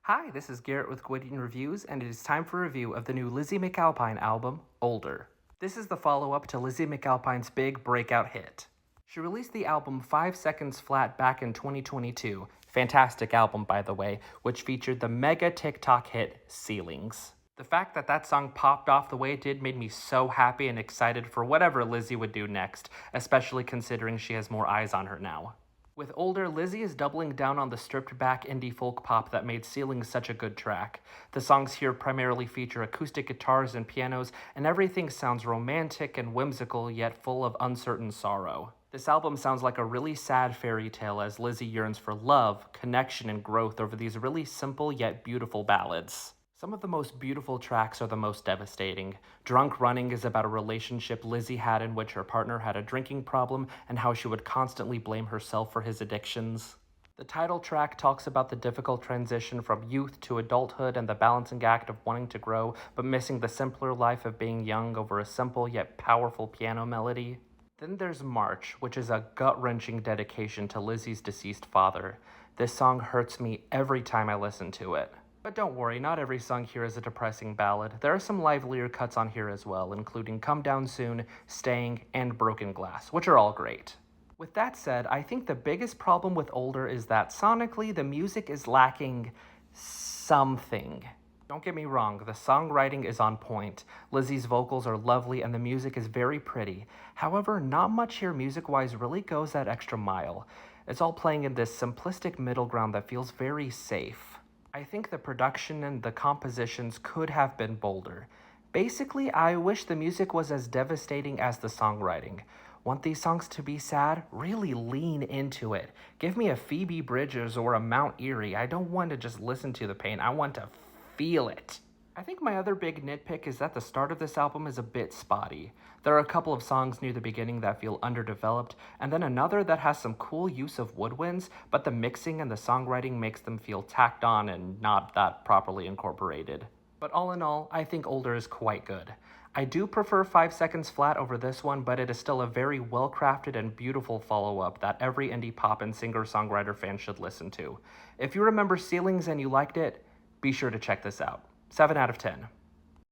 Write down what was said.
Hi, this is Garrett with Gwydion Reviews, and it is time for a review of the new Lizzy McAlpine album, Older. This is the follow-up to Lizzy McAlpine's big breakout hit. She released the album 5 Seconds Flat back in 2022, fantastic album by the way, which featured the mega TikTok hit, Ceilings. The fact that that song popped off the way it did made me so happy and excited for whatever Lizzy would do next, especially considering she has more eyes on her now. With Older, Lizzy is doubling down on the stripped-back indie folk pop that made Ceilings such a good track. The songs here primarily feature acoustic guitars and pianos, and everything sounds romantic and whimsical, yet full of uncertain sorrow. This album sounds like a really sad fairy tale as Lizzy yearns for love, connection, and growth over these really simple yet beautiful ballads. Some of the most beautiful tracks are the most devastating. Drunk Running is about a relationship Lizzy had in which her partner had a drinking problem and how she would constantly blame herself for his addictions. The title track talks about the difficult transition from youth to adulthood and the balancing act of wanting to grow but missing the simpler life of being young over a simple yet powerful piano melody. Then there's March, which is a gut-wrenching dedication to Lizzy's deceased father. This song hurts me every time I listen to it. But don't worry, not every song here is a depressing ballad. There are some livelier cuts on here as well, including Come Down Soon, Staying, and Broken Glass, which are all great. With that said, I think the biggest problem with Older is that sonically the music is lacking something. Don't get me wrong, the songwriting is on point. Lizzy's vocals are lovely and the music is very pretty. However, not much here music-wise really goes that extra mile. It's all playing in this simplistic middle ground that feels very safe. I think the production and the compositions could have been bolder. Basically, I wish the music was as devastating as the songwriting. Want these songs to be sad? Really lean into it. Give me a Phoebe Bridgers or a Mount Erie. I don't want to just listen to the pain, I want to feel it. I think my other big nitpick is that the start of this album is a bit spotty. There are a couple of songs near the beginning that feel underdeveloped, and then another that has some cool use of woodwinds, but the mixing and the songwriting makes them feel tacked on and not that properly incorporated. But all in all, I think Older is quite good. I do prefer 5 Seconds Flat over this one, but it is still a very well-crafted and beautiful follow-up that every indie pop and singer-songwriter fan should listen to. If you remember Ceilings and you liked it, be sure to check this out. 7 out of 10.